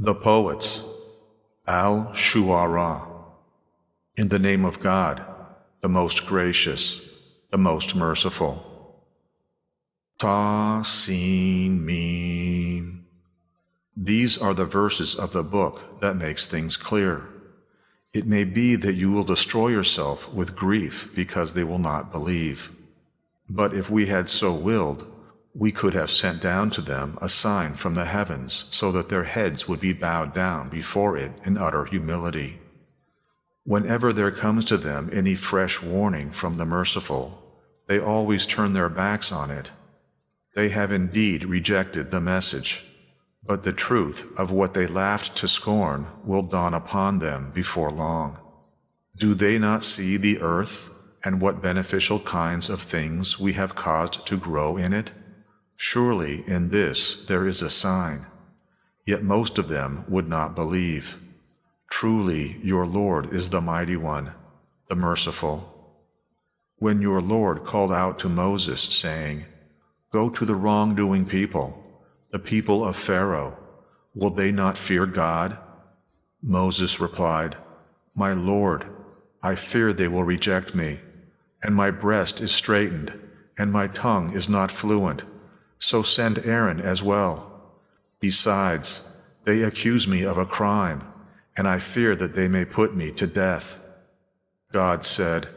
The Poets, Al-Shu'ara. In the name of God, the most gracious, the most merciful. Ta-Sin Mim. These are the verses of the book that makes things clear. It may be that you will destroy yourself with grief because they will not believe. But if we had so willed, we could have sent down to them a sign from the heavens so that their heads would be bowed down before it in utter humility. Whenever there comes to them any fresh warning from the merciful, they always turn their backs on it. They have indeed rejected the message, but the truth of what they laughed to scorn will dawn upon them before long. Do they not see the earth and what beneficial kinds of things we have caused to grow in it? Surely in this there is a sign. Yet most of them would not believe. Truly your Lord is the Mighty One, the Merciful. When your Lord called out to Moses, saying, "Go to the wrongdoing people, the people of Pharaoh, will they not fear God?" Moses replied, "My Lord, I fear they will reject me, and my breast is straitened, and my tongue is not fluent. So send Aaron as well. Besides, they accuse me of a crime, and I fear that they may put me to death." God said,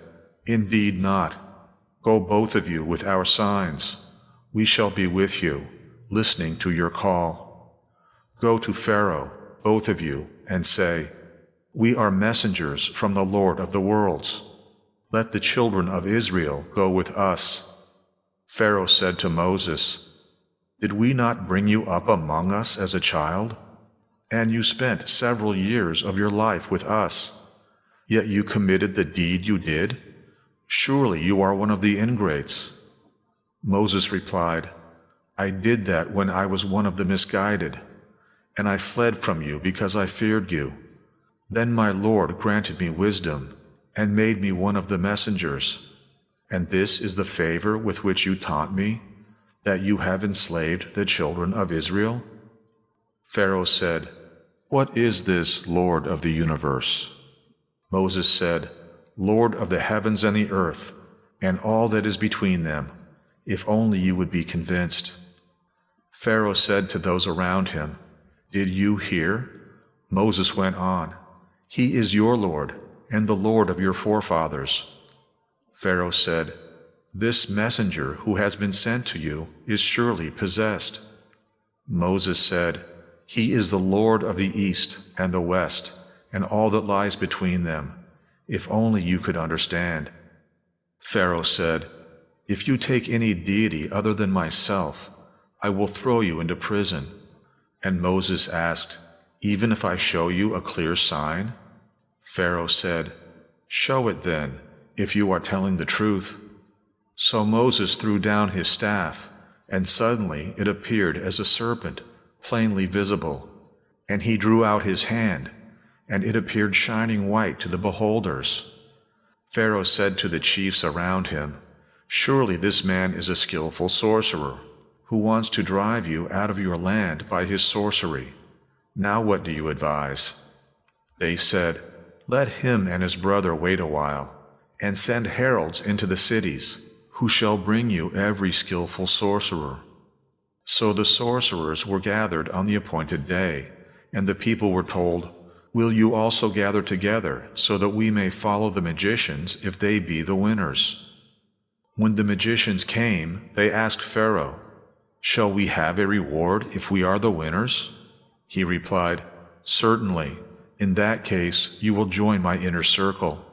"Indeed not. Go both of you with our signs. We shall be with you, listening to your call. Go to Pharaoh, both of you, and say, 'We are messengers from the Lord of the worlds. Let the children of Israel go with us.'" Pharaoh said to Moses, "Did we not bring you up among us as a child? And you spent several years of your life with us. Yet you committed the deed you did? Surely you are one of the ingrates." Moses replied, "I did that when I was one of the misguided, and I fled from you because I feared you. Then my Lord granted me wisdom and made me one of the messengers. And this is the favor with which you taunt me, that you have enslaved the children of Israel?" Pharaoh said, "What is this Lord of the universe?" Moses said, "Lord of the heavens and the earth, and all that is between them, if only you would be convinced." Pharaoh said to those around him, "Did you hear?" Moses went on, "He is your Lord, and the Lord of your forefathers." Pharaoh said, "This messenger who has been sent to you is surely possessed." Moses said, "He is the Lord of the east and the west, and all that lies between them, if only you could understand." Pharaoh said, "If you take any deity other than myself, I will throw you into prison." And Moses asked, "Even if I show you a clear sign?" Pharaoh said, "Show it then, if you are telling the truth." So Moses threw down his staff, and suddenly it appeared as a serpent, plainly visible. And he drew out his hand, and it appeared shining white to the beholders. Pharaoh said to the chiefs around him, "Surely this man is a skillful sorcerer, who wants to drive you out of your land by his sorcery. Now what do you advise?" They said, "Let him and his brother wait a while, and send heralds into the cities, who shall bring you every skillful sorcerer." So the sorcerers were gathered on the appointed day, and the people were told, "Will you also gather together, so that we may follow the magicians if they be the winners?" When the magicians came, they asked Pharaoh, "Shall we have a reward if we are the winners?" He replied, "Certainly. In that case, you will join my inner circle."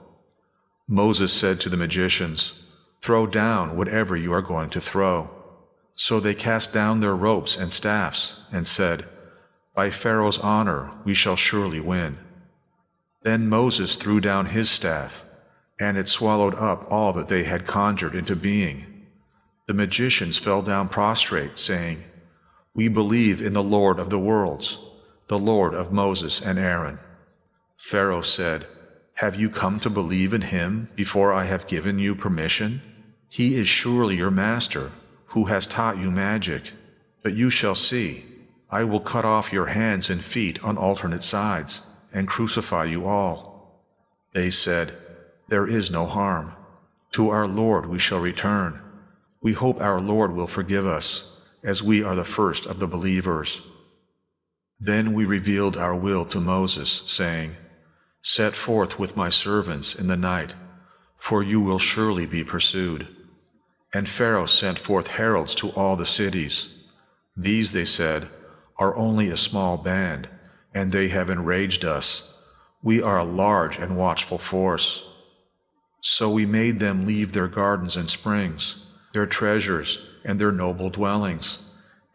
Moses said to the magicians, "Throw down whatever you are going to throw." So they cast down their ropes and staffs, and said, "By Pharaoh's honor we shall surely win." Then Moses threw down his staff, and it swallowed up all that they had conjured into being. The magicians fell down prostrate, saying, "We believe in the Lord of the worlds, the Lord of Moses and Aaron." Pharaoh said, "Have you come to believe in him before I have given you permission? He is surely your master, who has taught you magic, but you shall see." I will cut off your hands and feet on alternate sides and crucify you all." They said, "There is no harm. To our Lord we shall return. We hope our Lord will forgive us, as we are the first of the believers." Then we revealed our will to Moses, saying, "Set forth with my servants in the night, for you will surely be pursued." And Pharaoh sent forth heralds to all the cities. "These," they said, "are only a small band, and they have enraged us. We are a large and watchful force." So we made them leave their gardens and springs, their treasures and their noble dwellings,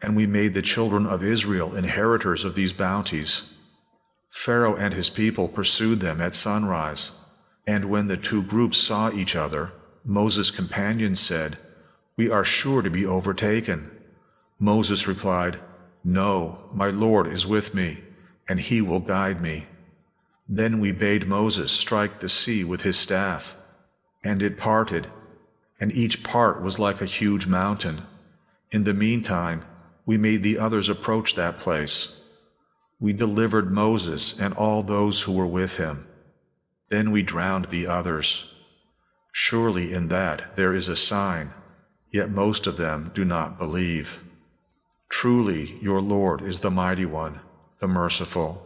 and we made the children of Israel inheritors of these bounties. Pharaoh and his people pursued them at sunrise, and when the two groups saw each other, Moses' companions said, "We are sure to be overtaken." Moses replied, "No, my Lord is with me, and he will guide me." Then we bade Moses strike the sea with his staff, and it parted, and each part was like a huge mountain. In the meantime, we made the others approach that place. We delivered Moses and all those who were with him. Then we drowned the others. Surely in that there is a sign, yet most of them do not believe. Truly, your Lord is the Mighty One, the Merciful.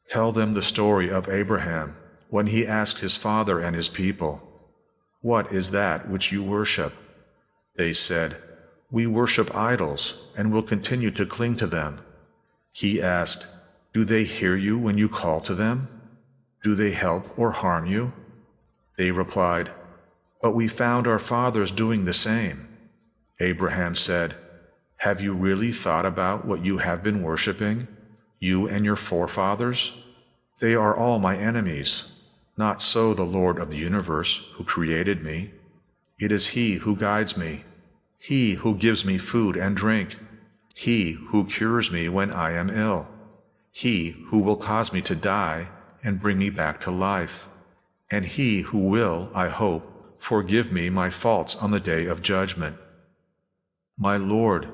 Tell them the story of Abraham, when he asked his father and his people, "What is that which you worship?" They said, "We worship idols, and will continue to cling to them." He asked, "Do they hear you when you call to them? Do they help or harm you?" They replied, "But we found our fathers doing the same." Abraham said, "Have you really thought about what you have been worshiping, you and your forefathers? They are all my enemies. Not so the Lord of the universe, who created me. It is He who guides me, He who gives me food and drink, He who cures me when I am ill, He who will cause me to die and bring me back to life, and He who will, I hope, forgive me my faults on the day of judgment. My Lord,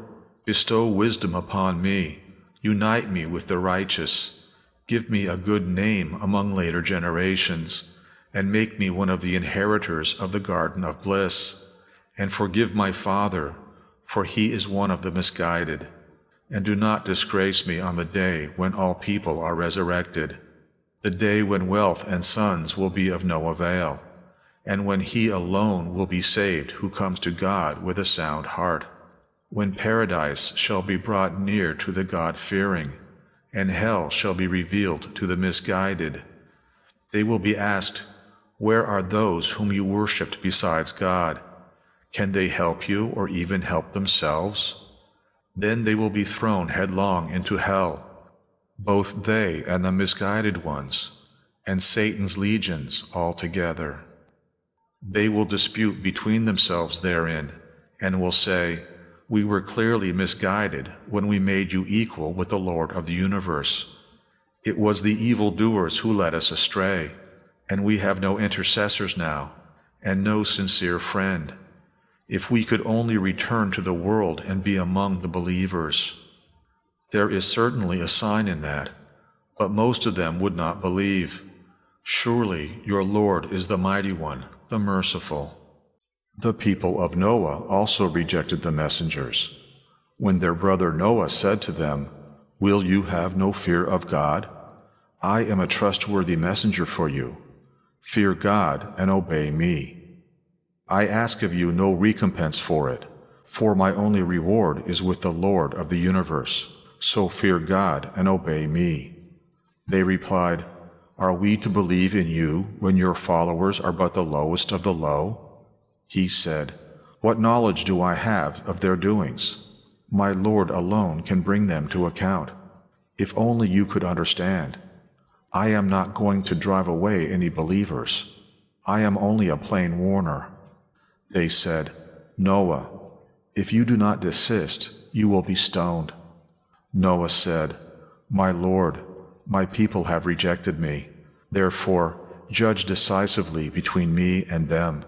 bestow wisdom upon me, unite me with the righteous, give me a good name among later generations, and make me one of the inheritors of the garden of bliss, and forgive my father, for he is one of the misguided, and do not disgrace me on the day when all people are resurrected, the day when wealth and sons will be of no avail, and when he alone will be saved who comes to God with a sound heart, when paradise shall be brought near to the God-fearing, and hell shall be revealed to the misguided. They will be asked, "Where are those whom you worshipped besides God? Can they help you or even help themselves?" Then they will be thrown headlong into hell, both they and the misguided ones, and Satan's legions all together. They will dispute between themselves therein, and will say, "We were clearly misguided when we made you equal with the Lord of the universe. It was the evildoers who led us astray, and we have no intercessors now, and no sincere friend. If we could only return to the world and be among the believers." There is certainly a sign in that, but most of them would not believe. Surely your Lord is the Mighty One, the Merciful. The people of Noah also rejected the messengers. When their brother Noah said to them, "Will you have no fear of God? I am a trustworthy messenger for you. Fear God and obey me. I ask of you no recompense for it, for my only reward is with the Lord of the universe. So fear God and obey me." They replied, "Are we to believe in you when your followers are but the lowest of the low?" He said, "What knowledge do I have of their doings? My Lord alone can bring them to account. If only you could understand. I am not going to drive away any believers. I am only a plain warner." They said, "Noah, if you do not desist, you will be stoned." Noah said, "My Lord, my people have rejected me. Therefore, judge decisively between me and them,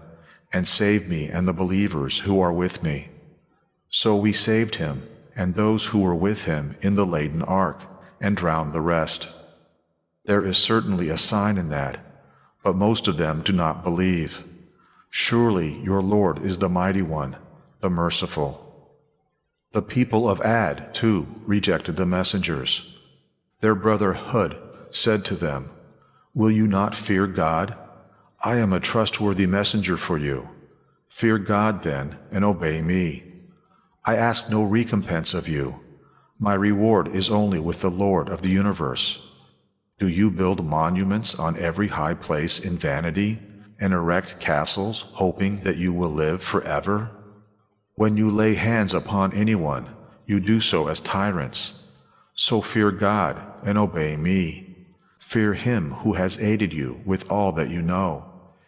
and save me and the believers who are with me." So we saved him, and those who were with him in the laden ark, and drowned the rest. There is certainly a sign in that, but most of them do not believe. Surely your Lord is the Mighty One, the Merciful. The people of Ad, too, rejected the messengers. Their brother Hud said to them, "Will you not fear God? I am a trustworthy messenger for you. Fear God, then, and obey me. I ask no recompense of you. My reward is only with the Lord of the universe. Do you build monuments on every high place in vanity, and erect castles, hoping that you will live forever? When you lay hands upon anyone, you do so as tyrants. So fear God and obey me. Fear him who has aided you with all that you know.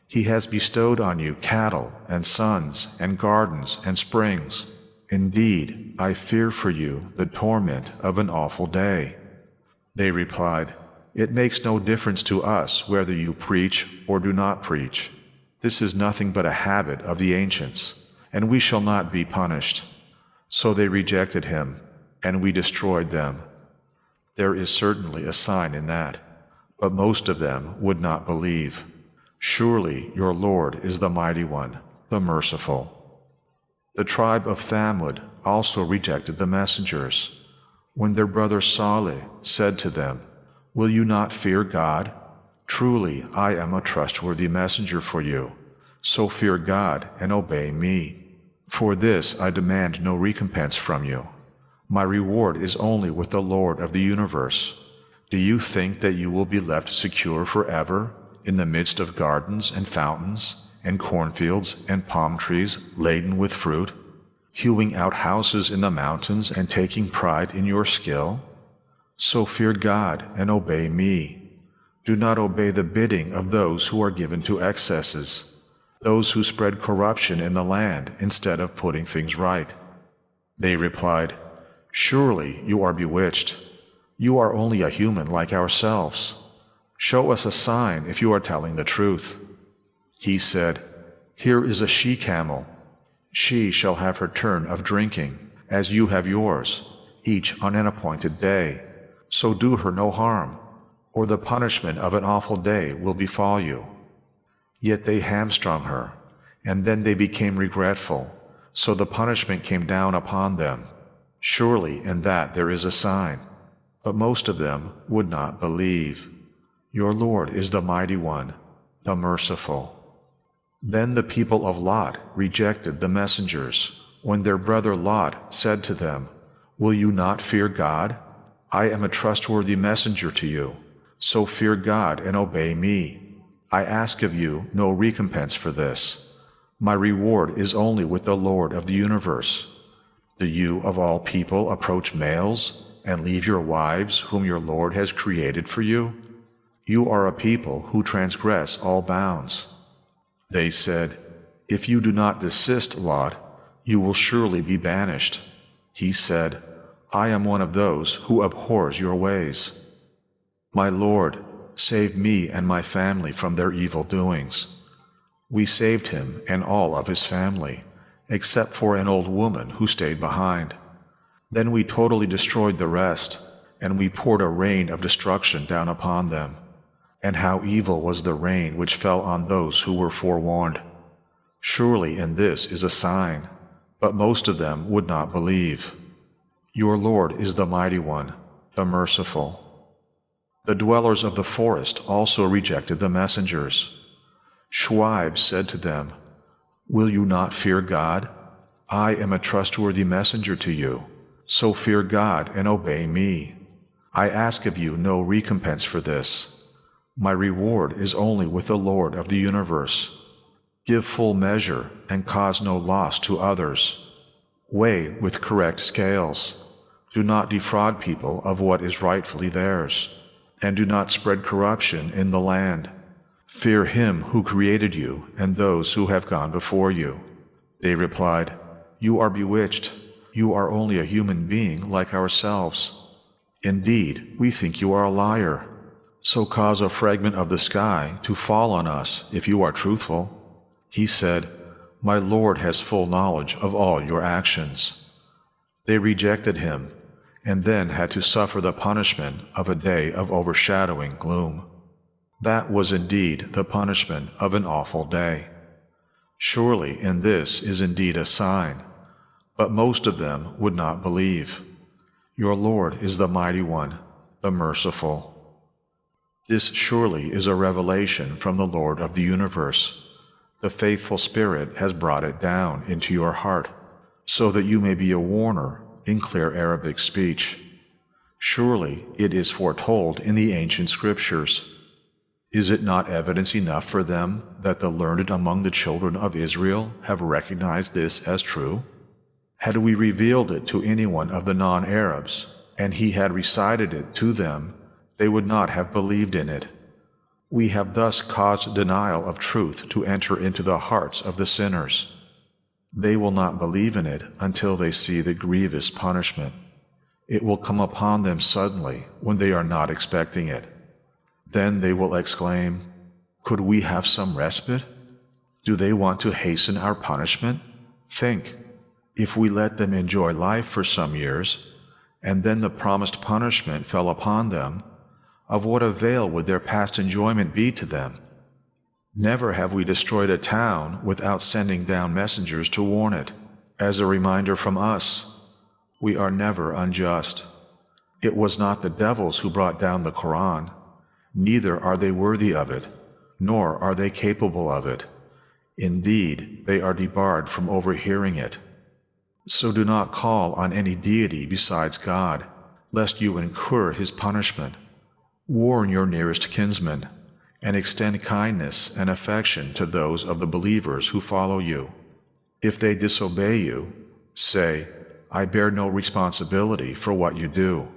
He has bestowed on you cattle and sons and gardens and springs. Indeed, I fear for you the torment of an awful day." They replied, "It makes no difference to us whether you preach or do not preach. This is nothing but a habit of the ancients, and we shall not be punished." So they rejected him, and we destroyed them. There is certainly a sign in that, but most of them would not believe. Surely your Lord is the Mighty One, the Merciful. The tribe of Thamud also rejected the messengers. When their brother Saleh said to them, "Will you not fear God? Truly, I am a trustworthy messenger for you. So fear God and obey me. For this I demand no recompense from you. My reward is only with the Lord of the universe. Do you think that you will be left secure forever in the midst of gardens and fountains and cornfields and palm trees laden with fruit, hewing out houses in the mountains and taking pride in your skill? So fear God and obey me. Do not obey the bidding of those who are given to excesses, those who spread corruption in the land instead of putting things right." They replied, "Surely you are bewitched. You are only a human like ourselves. Show us a sign if you are telling the truth." He said, "Here is a she-camel. She shall have her turn of drinking, as you have yours, each on an appointed day. So do her no harm, or the punishment of an awful day will befall you." Yet they hamstrung her, and then they became regretful, so the punishment came down upon them. Surely in that there is a sign, but most of them would not believe. Your Lord is the Mighty One, the Merciful. Then the people of Lot rejected the messengers, when their brother Lot said to them, "Will you not fear God? I am a trustworthy messenger to you, so fear God and obey me. I ask of you no recompense for this. My reward is only with the Lord of the universe. Do you of all people approach males and leave your wives whom your Lord has created for you? You are a people who transgress all bounds." They said, "If you do not desist, Lot, you will surely be banished." He said, "I am one of those who abhors your ways. My Lord, save me and my family from their evil doings." We saved him and all of his family, except for an old woman who stayed behind. Then we totally destroyed the rest, and we poured a rain of destruction down upon them. And how evil was the rain which fell on those who were forewarned. Surely in this is a sign, but most of them would not believe. Your Lord is the Mighty One, the Merciful. The dwellers of the forest also rejected the messengers. Shuaib said to them, "Will you not fear God? I am a trustworthy messenger to you, so fear God and obey me. I ask of you no recompense for this. My reward is only with the Lord of the universe. Give full measure and cause no loss to others. Weigh with correct scales. Do not defraud people of what is rightfully theirs, and do not spread corruption in the land. Fear him who created you and those who have gone before you." They replied, "You are bewitched. You are only a human being like ourselves. Indeed, we think you are a liar. So cause a fragment of the sky to fall on us if you are truthful." He said, "My Lord has full knowledge of all your actions." They rejected him, and then had to suffer the punishment of a day of overshadowing gloom. That was indeed the punishment of an awful day. Surely in this is indeed a sign, but most of them would not believe. Your Lord is the Mighty One, the Merciful. This surely is a revelation from the Lord of the universe. The faithful Spirit has brought it down into your heart, so that you may be a warner in clear Arabic speech. Surely it is foretold in the ancient scriptures. Is it not evidence enough for them that the learned among the children of Israel have recognized this as true? Had we revealed it to anyone of the non-Arabs, and he had recited it to them, they would not have believed in it. We have thus caused denial of truth to enter into the hearts of the sinners. They will not believe in it until they see the grievous punishment. It will come upon them suddenly when they are not expecting it. Then they will exclaim, "Could we have some respite? Do they want to hasten our punishment? Think, if we let them enjoy life for some years, and then the promised punishment fell upon them, of what avail would their past enjoyment be to them? Never have we destroyed a town without sending down messengers to warn it, as a reminder from us. We are never unjust. It was not the devils who brought down the Quran. Neither are they worthy of it, nor are they capable of it. Indeed, they are debarred from overhearing it. So do not call on any deity besides God, lest you incur his punishment. Warn your nearest kinsmen, and extend kindness and affection to those of the believers who follow you. If they disobey you, say, I bear no responsibility for what you do.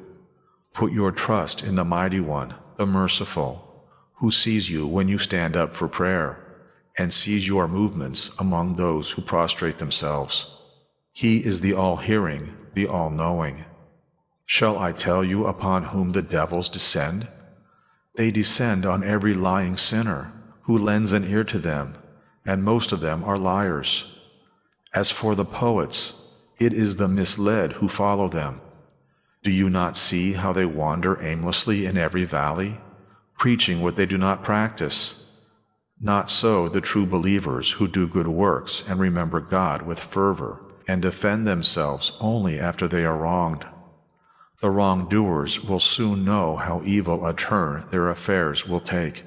Put your trust in the Mighty One, the Merciful, who sees you when you stand up for prayer, and sees your movements among those who prostrate themselves. He is the all-hearing, the all-knowing. Shall I tell you upon whom the devils descend? They descend on every lying sinner who lends an ear to them, and most of them are liars. As for the poets, it is the misled who follow them. Do you not see how they wander aimlessly in every valley, preaching what they do not practice? Not so the true believers who do good works and remember God with fervor and defend themselves only after they are wronged. The wrongdoers will soon know how evil a turn their affairs will take.